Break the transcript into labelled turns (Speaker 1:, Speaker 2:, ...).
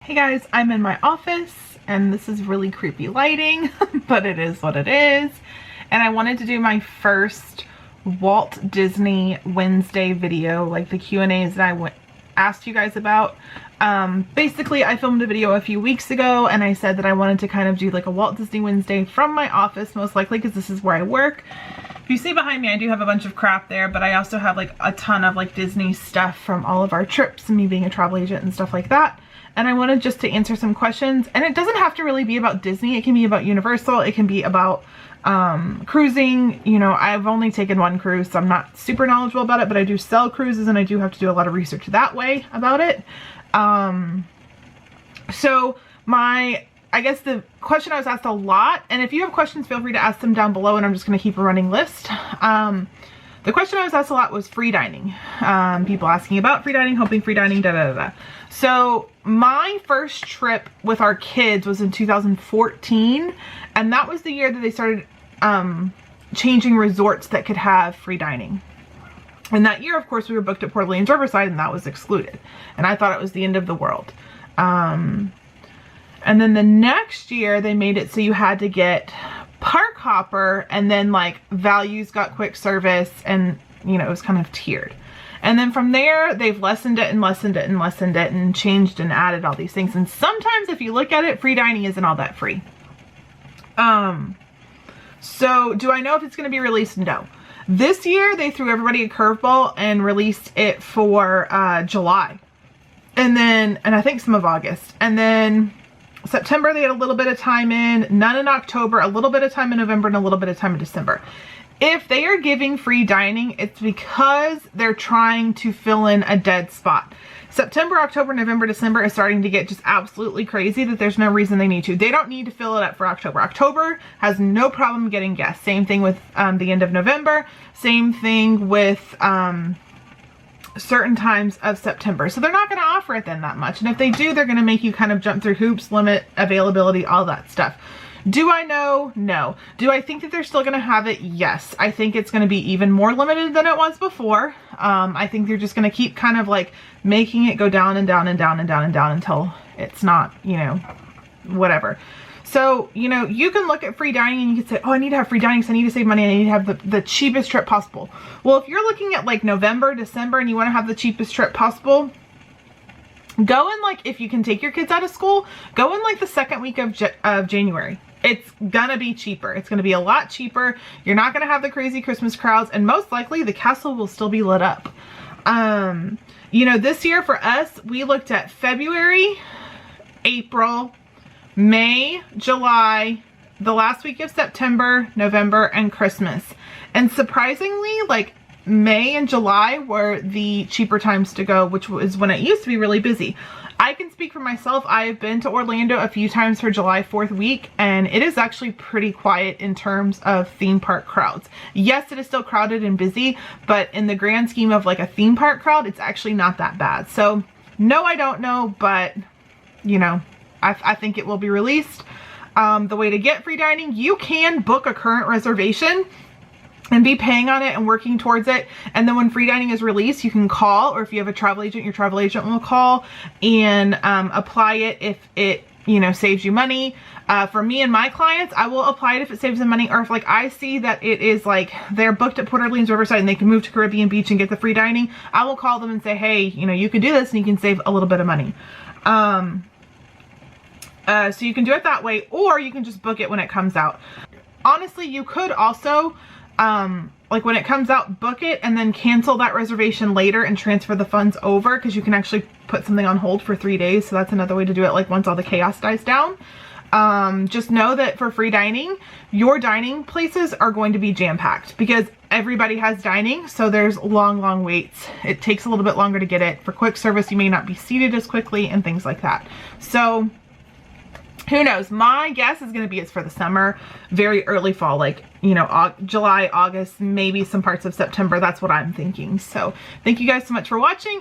Speaker 1: Hey guys, I'm in my office and this is really creepy lighting, but it is what it is. And I wanted to do my first Walt Disney Wednesday video, like the Q&As that I asked you guys about. Basically, I filmed a video a few weeks ago and I said that I wanted to kind of do like a Walt Disney Wednesday from my office, most likely because this is where I work. If you see behind me, I do have a bunch of crap there, but I also have like a ton of like Disney stuff from all of our trips and me being a travel agent and stuff like that. And I wanted just to answer some questions, and it doesn't have to really be about Disney. It can be about Universal. It can be about cruising. You know, I've only taken one cruise, so I'm not super knowledgeable about it, but I do sell cruises and I do have to do a lot of research that way about it. So I guess the question I was asked a lot, and if you have questions, feel free to ask them down below and I'm just going to keep a running list. The question I was asked a lot was free dining. People asking about free dining, hoping free dining, da da da da. So my first trip with our kids was in 2014, and that was the year that they started changing resorts that could have free dining. And that year, of course, we were booked at Port Orleans Riverside, and that was excluded. And I thought it was the end of the world. And then the next year, they made it so you had to get park hopper, and then like values got quick service, and you know, it was kind of tiered. And then from there, they've lessened it and lessened it and lessened it and changed and added all these things. And sometimes if you look at it, free dining isn't all that free. So do I know if it's going to be released? No. This year, they threw everybody a curveball and released it for July. And I think some of August. And then September, they had a little bit of time in, none in October, a little bit of time in November, and a little bit of time in December. If they are giving free dining, it's because they're trying to fill in a dead spot. September, October, November, December is starting to get just absolutely crazy that there's no reason they need to. They don't need to fill it up for October. October has no problem getting guests. Same thing with the end of November. Same thing with certain times of September. So they're not going to offer it then that much. And if they do, they're going to make you kind of jump through hoops, limit availability, all that stuff. Do I know? No. Do I think that they're still going to have it? Yes. I think it's going to be even more limited than it was before. I think they're just going to keep kind of like making it go down and down and down and down and down until it's not, you know, whatever. So, you know, you can look at free dining and you can say, oh, I need to have free dining because I need to save money. I need to have the cheapest trip possible. Well, if you're looking at like November, December, and you want to have the cheapest trip possible, go in like, if you can take your kids out of school, go in like the second week of January. It's gonna be cheaper. It's gonna be a lot cheaper. You're not gonna have the crazy Christmas crowds, and most likely the castle will still be lit up. You know, this year for us, we looked at February, April, May, July, the last week of September, November, and Christmas. And surprisingly, like May and July were the cheaper times to go, which was when it used to be really busy. I can speak for myself. I've been to Orlando a few times for July 4th week, and it is actually pretty quiet in terms of theme park crowds. Yes, it is still crowded and busy, but in the grand scheme of like a theme park crowd, it's actually not that bad. So no, I don't know, but you know, I think it will be released. The way to get free dining, you can book a current reservation and be paying on it and working towards it. And then when free dining is released, you can call, or if you have a travel agent, your travel agent will call and apply it if it, you know, saves you money. For me and my clients, I will apply it if it saves them money, or if like I see that it is like they're booked at Port Orleans Riverside and they can move to Caribbean Beach and get the free dining, I will call them and say, hey, you know, you can do this and you can save a little bit of money. So you can do it that way, or you can just book it when it comes out. Honestly, you could also like when it comes out, book it and then cancel that reservation later and transfer the funds over, because you can actually put something on hold for 3 days. So that's another way to do it, like once all the chaos dies down. Just know that for free dining, your dining places are going to be jam-packed because everybody has dining. So there's long waits. It takes a little bit longer to get it. For quick service, you may not be seated as quickly and things like that. So who knows? My guess is going to be it's for the summer, very early fall, like, you know, July, August, maybe some parts of September. That's what I'm thinking. So thank you guys so much for watching.